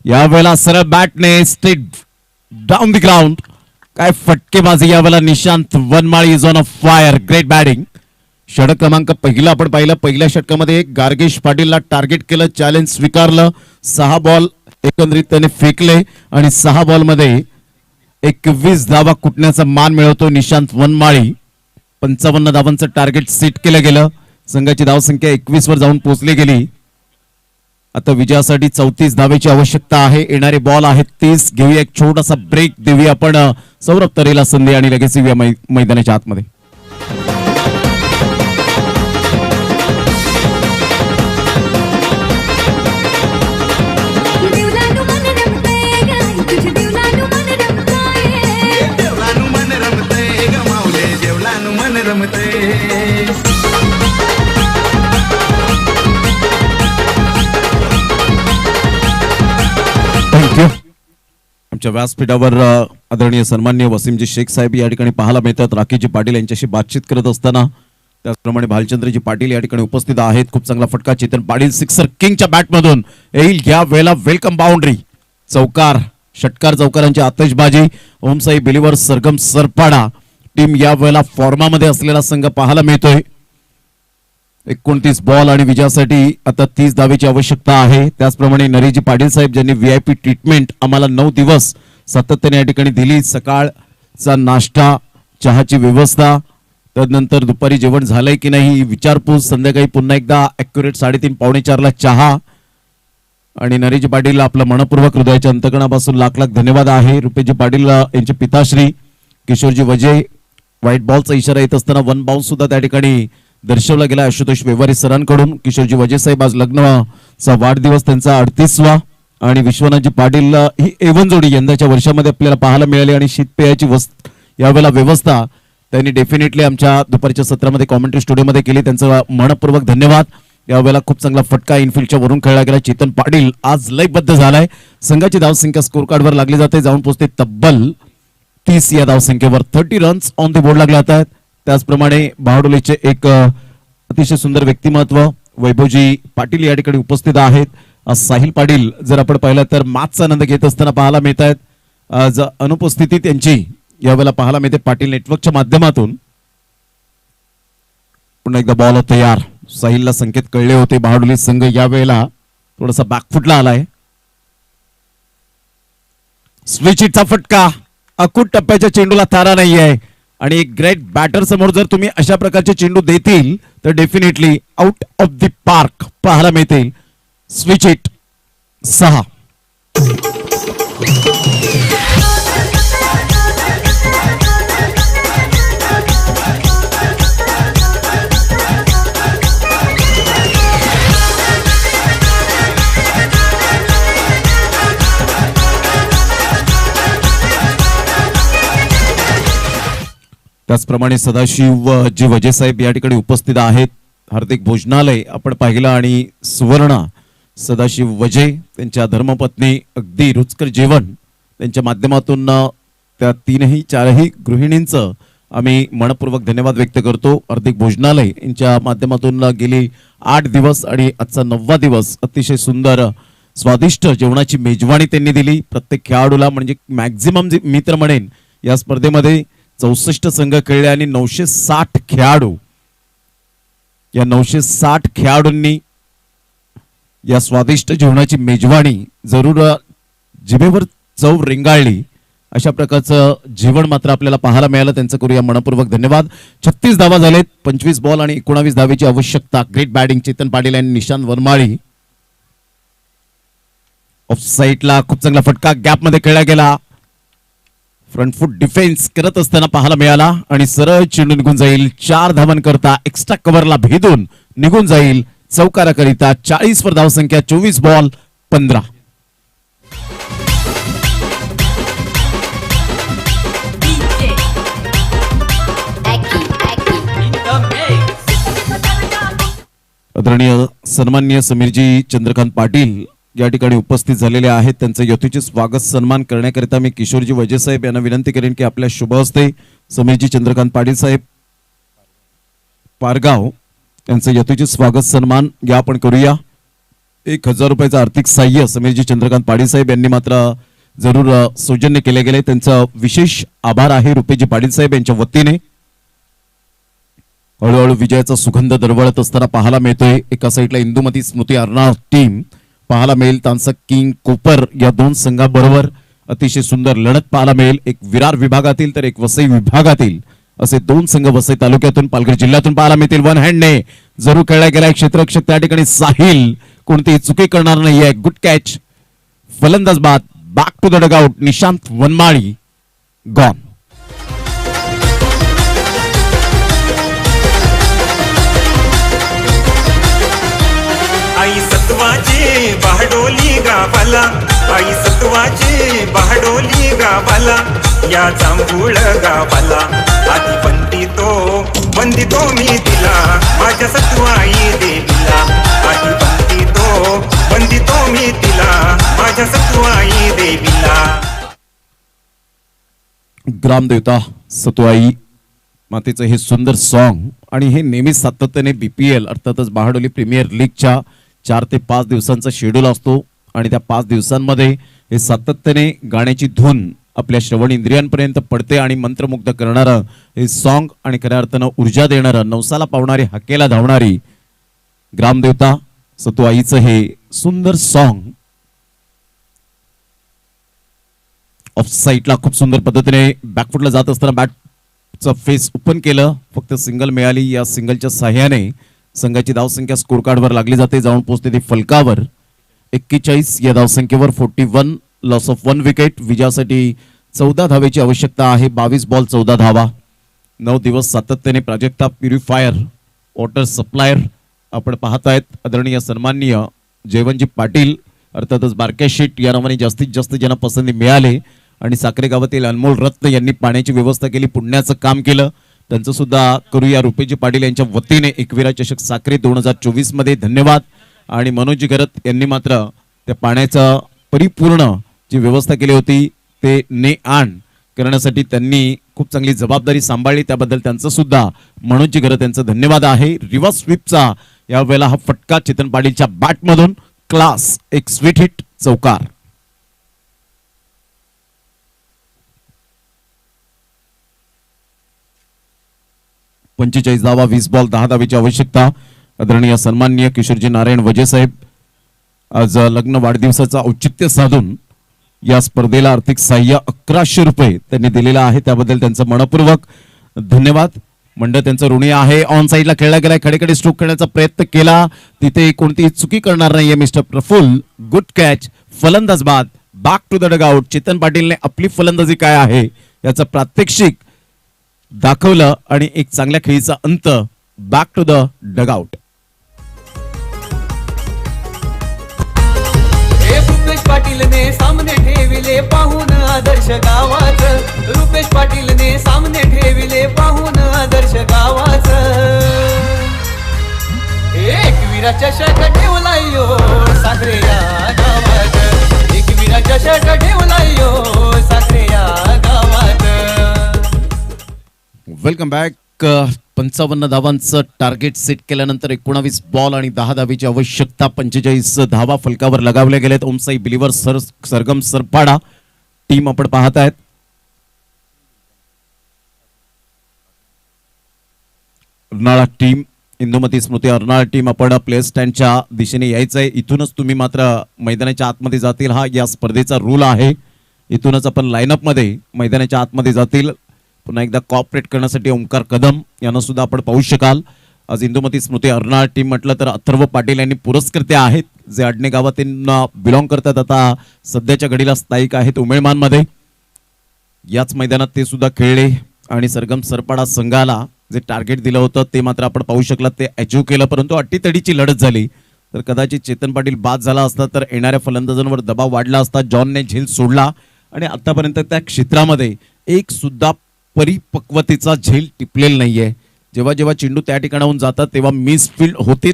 यावेळेला सरळ बॅटने स्ट्रेट डाऊन द ग्राउंड. काय फटकेबाजी यावेळेला Nishant Vanmali is on a fire. Great batting. षटक क्रमांक पहिला आपण पाहिलं. पहिल्या षटकामध्ये गार्गेश पाटीलला टार्गेट केलं, चॅलेंज स्वीकारलं. 6 बॉल एकंदरीत त्याने फेकले आणि 6 बॉलमध्ये 21 धावा कुटण्याचा मान मिळवतो निशांत वनमाळी. 55 धावांचं टार्गेट सेट केलं गेलं. संघाची धावसंख्या 21 वर जाऊन पोहोचली गेली. आता विजयासाठी 34 धावेची आवश्यकता आहे. येणारे बॉल आहेत 30. घेऊया एक छोटासा ब्रेक, देऊया आपण सौरभ तरेला संधी आणि लगेच येऊया मैदानाच्या आतमध्ये. देवलानु मन रमतंय गं, तुझ्या देवलानु मन रमतंय. देवलानु मन रमतंय ग माऊले, देवलानु मन रमतंय. थँक्यू. आमच्या व्यासपीठावर आदरणीय सन्माननीय वसीमजी शेख साहेब या ठिकाणी पाहायला मिळतात. राकेशजी पाटील यांच्याशी बातचीत करत असताना त्याचप्रमाणे भालचंद्रजी पाटील या ठिकाणी उपस्थित आहेत. खूप चांगला फटका चेतन पाटील सिक्सर किंगच्या बॅटमधून येईल. या वेळेला वेलकम बाउंड्री. चौकार, षटकार चौकारांची आतषबाजी. ओमसाई बिलीवर सरगम सरपाडा टीम या वेळेला फॉर्मामध्ये असलेला संघ पाहायला मिळतोय. 29 बॉल आणि विजयासाठी आता 30 धावेची आवश्यकता आहे. त्याचप्रमाणे नरेजी पाटील साहेब ज्यांनी VIP ट्रीटमेंट आम्हाला 9 दिवस सातत्याने या ठिकाणी दिली. सकाळचा नाश्ता, चहाची व्यवस्था, त्यानंतर दुपारी जेवण झालंय की नाही विचारपूस, संध्याकाळी पुन्हा एकदा ॲक्युरेट 3:30 पावणे 4ला चहा. आणि नरेजी पाटील आपलं मनपूर्वक हृदयाच्या अंतकणापासून लाख लाख धन्यवाद आहे. रुपेशजी पाटील यांचे पिताश्री किशोरजी वजे. व्हाईट बॉलचा इशारा येत असताना 1 बाउन्स सुद्धा त्या ठिकाणी दर्शवला गेला आशुतोष व्यवहारी सरांकडून. किशोरजी वजे साहेब आज लग्नाचा वाढदिवस त्यांचा 38वा. आणि विश्वनाथजी पाटील ही एवन जोडी यंदाच्या वर्षामध्ये आपल्याला पाहायला मिळाली. आणि शीतपेयाची यावेळेला व्यवस्था त्यांनी डेफिनेटली आमच्या दुपारच्या सत्रामध्ये कॉमेंट्री स्टुडिओमध्ये केली. त्यांचं मनपूर्वक धन्यवाद. यावेळेला खूप चांगला फटका इनफिल्डच्या वरून खेळला गेला. चेतन पाटील आज लयबद्ध झालाय. संघाची धावसंख्या स्कोर कार्डवर लागली जाते, जाऊन पोहोचते तब्बल 30 या धावसंख्येवर. 30 रन्स ऑन द बोर्ड लागले आहेत. त्याचप्रमाणे बहाडोलीचे एक अतिशय सुंदर व्यक्तिमत्व वैभवजी पाटील या ठिकाणी उपस्थित आहेत. साहिल पाटील जर आपण पाहिलं तर मॅचचा आनंद घेत असताना पाहायला मिळत आहेत. आज अनुपस्थिती त्यांची यावेळेला पाहायला मिळते पाटील नेटवर्कच्या माध्यमातून. पुन्हा एकदा बॉल तयार. साहिलला संकेत कळले होते. बहाडोली संघ यावेळेला थोडासा बॅकफुटला आलाय. स्विच हिटचा फटका. अकूट टप्प्याच्या चेंडूला तारा नाहीये. आणि एक ग्रेट बॅटर समोर जर तुम्ही अशा प्रकारचे चेंडू देतील तर definitely out of the park पाहायला मिळतील. Switch hit 6. त्याचप्रमाणे सदाशिव जी वजे साहेब या ठिकाणी उपस्थित आहेत. हार्दिक भोजनालय आपण पाहिलं आणि सुवर्णा सदाशिव वजे त्यांच्या धर्मपत्नी अगदी रुचकर जेवण त्यांच्या माध्यमातून त्या 3-4 गृहिणींचं आम्ही मनपूर्वक धन्यवाद व्यक्त करतो. हार्दिक भोजनालय यांच्या माध्यमातून गेली 8 दिवस आणि आजचा 9वा दिवस अतिशय सुंदर स्वादिष्ट जेवणाची मेजवानी त्यांनी दिली. प्रत्येक खेळाडूला म्हणजे मॅक्झिमम मी तर म्हणेन या स्पर्धेमध्ये 64 संघ खेळले आणि 960 खेळाडू, या 960 खेळाडूंनी या स्वादिष्ट जेवणाची मेजवानी जरूर जिभेवर चव रेंगाळली. अशा प्रकारचं जेवण मात्र आपल्याला पाहायला मिळालं. त्यांचं करूया मनपूर्वक धन्यवाद. 36 धावा झालेत, 25 बॉल आणि 19 धावेची आवश्यकता. ग्रेट बॅटिंग चेतन पाटील आणि निशांत वनमाळी. ऑफ साईडला खूप चांगला फटका गॅप मध्ये खेळला गेला. फ्रंट फुट डिफेन्स करत असताना पाहायला मिळाला आणि सरळ चेंडू निघून जाईल. 4 धावन करता एक्स्ट्रा कव्हरला भेदून निघून जाईल चौकाराकरिता. 40 वर धावसंख्या, 24 बॉल 15. आदरणीय सन्माननीय समीरजी चंद्रकांत पाटील या ठिकाणी उपस्थित झालेले आहेत. त्यांचं यथोचित स्वागत सन्मान करण्याकरिता मी किशोरजी वजे साहेब यांना विनंती करेन की आपल्या शुभ हस्ते समीरजी चंद्रकांत पाटील साहेब पारगाव यांचं यथोचित स्वागत सन्मान या आपण करूया. 1000 रुपयाचं आर्थिक सहाय्य समीरजी चंद्रकांत पाटील साहेब यांनी मात्र जरूर सौजन्य केले गेले. त्यांचा विशेष आभार आहे रुपेजी पाटील साहेब यांच्या वतीने. हळूहळू विजयाचा सुगंध दरवळत असताना पाहायला मिळतोय. एका साईडला इंदुमती स्मृती अर्नाळ टीम पाहायला मिळेल. तानसा किंग कोपर या 2 संघाबरोबर अतिशय सुंदर लढत पाहायला मिळेल. एक विरार विभागातील तर एक वसई विभागातील असे 2 संघ वसई तालुक्यातून पालघर जिल्ह्यातून पाहायला मिळतील. वन हँडने जरूर खेळला गेला क्षेत्ररक्षक त्या ठिकाणी साहिल कोणतीही चुकी करणार नाहीये. गुड कॅच, फलंदाज बाद, back to the dugout. Nishant Vanmali gone. आई सत्वाची बहाडोली गावाला, आई सत्वाची बहाडोली गावाला, या जांभूळ गावाला आधी वंदितो मी तिला माझ्या सत्वाई देवीला. आधी वंदितो मी तिला माझ्या सत्वाई देवीला. ग्रामदेवता सतुआई मातेचं हे सुंदर सॉन्ग आणि हे नेहमी सातत्याने BPL अर्थातच बहाडोली प्रीमियर लीगच्या 4 ते 5 दिवसांचा शेड्यूल असतो आणि त्या 5 दिवसांमध्ये हे सातत्याने गाण्याची धून आपल्या श्रवण इंद्रियांपर्यंत पडते आणि मंत्रमुग्ध करणारं हे सॉन्ग आणि खऱ्या अर्थानं ऊर्जा देणारं, नवसाला पावणारी, हाकेला धावणारी ग्रामदेवता सतुआईचं हे सुंदर सॉन्ग. ऑफ साईडला खूप सुंदर पद्धतीने बॅकफुटला जात असताना बॅटचं फेस ओपन केलं. फक्त सिंगल मिळाली. या सिंगलच्या साह्याने संघाची धावसंख्या स्कोर कार्डवर लागली जाते. जाऊन पोहोचते ती फलकावर. 41 या धावसंख्येवर 41, लॉस ऑफ 1 विकेट. विजयासाठी 14 धावेची आवश्यकता आहे. 22 बॉल 14 धावा. 9 दिवस सातत्याने प्राजक्ता प्युरिफायर वॉटर सप्लायर आपण पाहतायत. आदरणीय सन्माननीय जयवंतजी पाटील अर्थातच बारक्या शीट या नावाने जास्तीत जास्त ज्यांना पसंती मिळाले आणि साखरे गावातील अनमोल रत्न यांनी पाण्याची व्यवस्था केली, पुण्याचं काम केलं, त्यांचं सुद्धा करूया रुपेजी पाटील यांच्या वतीने एकविरा चषक साखरे 2024 मध्ये धन्यवाद. आणि मनोजी घरत यांनी मात्र त्या पाण्याचं परिपूर्ण जी व्यवस्था केली होती ते ने आण करण्यासाठी त्यांनी खूप चांगली जबाबदारी सांभाळली. त्याबद्दल त्यांचं सुद्धा मनोजी घरत यांचं धन्यवाद आहे. रिव्हर्स स्वीपचा यावेळेला हा फटका चेतन पाटीलच्या बॅटमधून क्लास, एक स्वीट हिट, चौकार. पंचेचाळीस धावा, 20 बॉल 10 धावेची आवश्यकता. आदरणीय सन्माननीय किशोरजी नारायण वजे साहेब आज लग्न वाढदिवसाचा औचित्य साधून या स्पर्धेला आर्थिक सहाय्य 1100 रुपये त्यांनी दिलेला आहे. त्याबद्दल त्यांचं मनपूर्वक धन्यवाद. मंडळ त्यांचं ऋणी आहे. ऑन साईडला खेळला गेलाय. खडेखडे स्ट्रोक खेळण्याचा प्रयत्न केला, तिथे कोणतीही चुकी करणार नाहीये मिस्टर प्रफुल्ल. गुड कॅच, फलंदाज बाद, back to the dugout. Chetan पाटीलने आपली फलंदाजी काय आहे याचं प्रात्यक्षिक दाखवलं आणि एक चांगल्या खेळीचा अंत. Back to the dugout. Rupesh पाटीलने सामने ठेविले पाहून आदर्श गावाचं. रुपेश पाटीलने सामने ठेविले पाहून आदर्श गावाचं. एकविरा चषक ठेवलायो साखरे या गावात. एकविरा चषक ठेवलायो साखरे या गावात. Welcome back. 55 धावांचं टार्गेट सेट केल्यानंतर 19 बॉल आणि 10 धावेची आवश्यकता. 45 धावा फलकावर लगावल्या गेल्यात. ओमसाई बिलीवर सरगम सरपाडा टीम आपण पाहत आहेत. अर्नाळा टीम, इंदुमती स्मृती अर्नाळा टीम आपण प्ले स्टँडच्या दिशेने यायचं आहे. इथूनच तुम्ही मात्र मैदानाच्या आतमध्ये जातील, हा या स्पर्धेचा रूल आहे. इथूनच आपण लाईनअप मध्ये मैदानाच्या आतमध्ये जातील. पुन्हा एकदा कॉपरेट करण्यासाठी ओंकार कदम यांना सुद्धा आपण पाहू शकाल. आज इंदुमती स्मृती अर्नाळा टीम म्हटलं तर अथर्व पाटील यांनी पुरस्कर्ते आहेत, जे आडणे गावातून बिलॉंग करतात. आता सध्याच्या घडीला स्थायिक आहेत उमेळमानमध्ये. याच मैदानात ते सुद्धा खेळले आणि सरगम सरपाडा संघाला जे टार्गेट दिलं होतं ते मात्र आपण पाहू शकलात, ते अचीव केलं. परंतु अटीतडीची लढत झाली तर कदाचित चेतन पाटील बाद झाला असता तर येणाऱ्या फलंदाजांवर दबाव वाढला असता. जॉनने झेल सोडला आणि आतापर्यंत त्या क्षेत्रामध्ये एक सुद्धा परिपक्वतेचा झेल टिपलेला नाहीये. जेव्हा जेव्हा चेंडू त्या ठिकाणाहून जातात तेव्हा मिस फील्ड होते.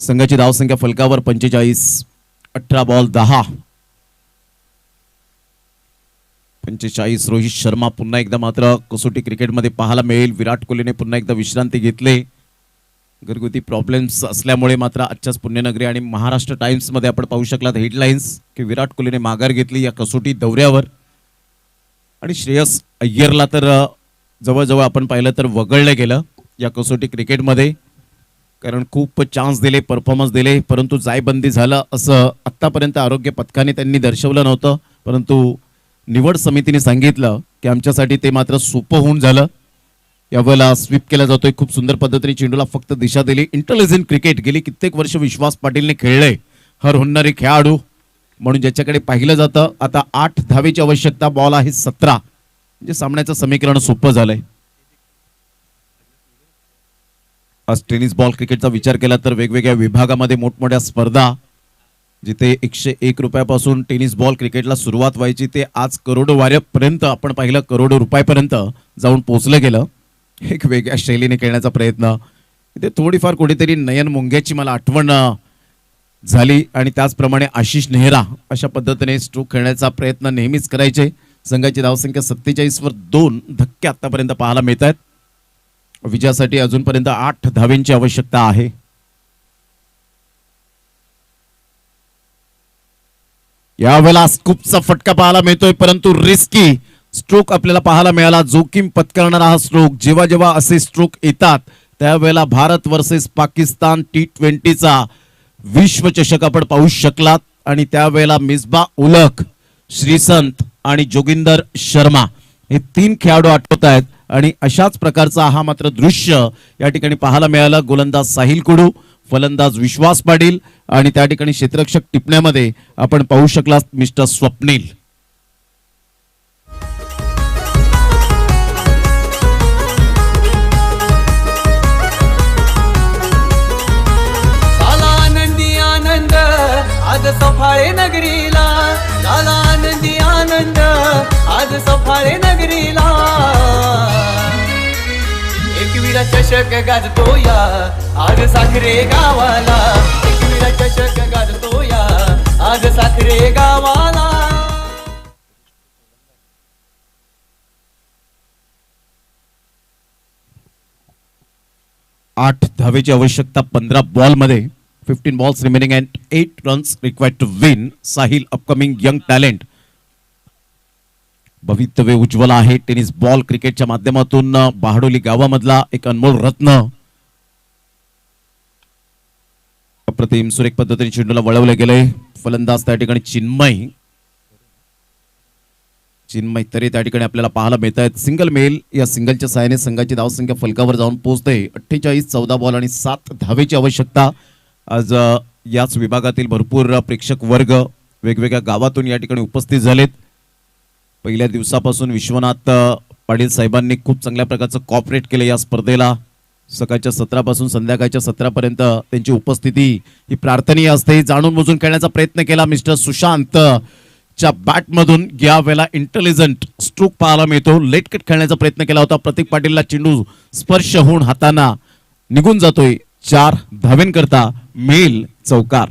संघाची धावसंख्या फलकावर 45, 18 बॉल 10. 45. रोहित शर्मा पुन्हा एकदा मात्र कसोटी क्रिकेटमध्ये पाहायला मिळेल. विराट कोहलीने पुन्हा एकदा विश्रांती घेतली. घरगुती प्रॉब्लेम्स असल्यामुळे मात्र आजच्याच पुण्यनगरी आणि महाराष्ट्र टाइम्स मध्ये आपण पाहू शकलात हेडलाईन्स की विराट कोहलीने माघार घेतली या कसोटी दौऱ्यावर. आणि श्रेयस अय्यरला तर जवळजवळ आपण पाहिलं तर वगळलं गेलं या कसोटी क्रिकेटमध्ये, कारण खूप चान्स दिले, परफॉर्मन्स दिले, परंतु जायबंदी झालं असं आत्तापर्यंत आरोग्य पथकाने त्यांनी दर्शवलं नव्हतं. परंतु निवड समितीने सांगितलं की आमच्यासाठी ते मात्र सोपं होऊन झालं. यावेळेला स्वीप केला जातोय. खूप सुंदर पद्धतीने चेंडूला फक्त दिशा दिली. इंटेलिजंट क्रिकेट गेली कित्येक वर्ष विश्वास पाटीलने खेळले. हर होणारी खेळाडू म्हणून ज्याच्याकडे पाहिलं जातं. आता 8 धावेची आवश्यकता, बॉल आहे 17, म्हणजे सामन्याचं समीकरण सोपं झालंय. आज टेनिस बॉल क्रिकेटचा विचार केला तर वेगवेगळ्या विभागामध्ये मोठमोठ्या स्पर्धा, जिथे 101 रुपयापासून टेनिस बॉल क्रिकेटला सुरुवात व्हायची ते आज करोडो वाऱ्यापर्यंत आपण पाहिलं, करोडो रुपयापर्यंत जाऊन पोहोचलं गेलं. एक वेगळ्या शैलीने खेळण्याचा प्रयत्न, इथे थोडीफार कुठेतरी नयन मुंग्याची मला आठवण झाली. आणि त्याचप्रमाणे आशिष नेहरा अशा पद्धतीने स्ट्रोक खेळण्याचा प्रयत्न नेहमीच करायचे. संघाची धावसंख्या 47 वर 2 धक्के आतापर्यंत पाहायला मिळत आहेत. विजयासाठी अजूनपर्यंत 8 धावेंची आवश्यकता आहे. यावेळेला स्कूपचा फटका पाहायला मिळतोय, परंतु रिस्की स्ट्रोक आपल्याला पाहायला मिळाला. जोखीम पत्करणारा हा स्ट्रोक. जेव्हा जेव्हा असे स्ट्रोक येतात त्यावेळेला भारत वर्सेस पाकिस्तान T20चा विश्वचषक आपण पाहू शकलात. आणि त्यावेळेला मिसबा उलक, श्रीसंत आणि जोगिंदर शर्मा हे 3 खेळाडू आठवत आहेत. आणि अशाच प्रकारचा हा मात्र दृश्य या ठिकाणी पाहायला मिळालं. गोलंदाज साहिल कुडू, फलंदाज विश्वास पाटील आणि त्या ठिकाणी क्षेत्ररक्षक टिपण्यामध्ये आपण पाहू शकलात मिस्टर स्वप्नील. झाला आनंदी आनंद आज सफाळे नगरीला, झाला आनंदी आनंद आज सफाळे नगरीला. एकविरा चषक गाजतो या आज साखरे गावाला, एकविरा चषक गाजतो या आज साखरे गावाला. 8 धावेची आवश्यकता 15 बॉल मध्ये. 15 balls remaining and 8 runs required to win. Sahil upcoming young talent, भवितव्य उज्ज्वल आहे. टेनिस बॉल क्रिकेटच्या माध्यमातून बहाडोली गावामधला एक अनमोल रत्न. अप्रतिम सुरेख पद्धतीने चेंडूला वळवले गेले. फलंदाज त्या ठिकाणी चिन्मय तरी त्या ठिकाणी आपल्याला पाहायला मिळत आहेत. सिंगल मेल, या सिंगलच्या सहाय्याने संघाची धावसंख्या फलकावर जाऊन पोहोचते. 48, 14 बॉल आणि 7 धावेची आवश्यकता. आज याच विभागातील भरपूर प्रेक्षक वर्ग वेगवेगळ्या गावातून या ठिकाणी उपस्थित झालेत. पहिल्या दिवसापासून विश्वनाथ पाटील साहेबांनी खूप चांगल्या प्रकारचं कॉपरेट केलं या स्पर्धेला. सकाळच्या 17 पासून संध्याकाळच्या 17 पर्यंत त्यांची उपस्थिती ही प्रार्थनीय असते. जाणून बुजून खेळण्याचा प्रयत्न केला मिस्टर सुशांत च्या बॅट मधून. या वेळेला इंटेलिजंट स्ट्रोक पाहायला मिळतो. लेटकट खेळण्याचा प्रयत्न केला होता. प्रतीक पाटीलला चेंडू स्पर्श होऊन हाताना निघून जातोय. 4 धावेंकरता मेल चौकार.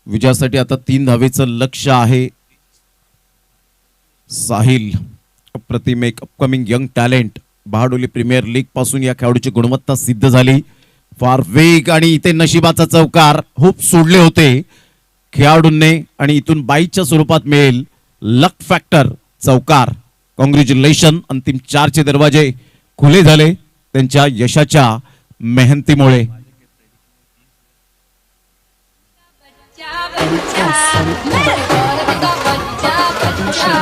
विजयासाठी आता 3 धावेचं लक्ष आहे. साहिल अप्रतिम, एक upcoming young talent. Bahadoli premier league पासून या खेळाडूची गुणवत्ता सिद्ध झाली. फार वेग आणि इथे नशिबाचा चौकार खूप सोडले होते खेळाडूंनी आणि इथून बाईच्या स्वरूपात मिळेल लक फॅक्टर चौकार. कॉंग्रॅच्युलेशन, अंतिम 4चे दरवाजे खुले झाले त्यांच्या यशाच्या मेहनतीमुळे. बच्चा बच्चा मेरे गौरव का बच्चा बच्चा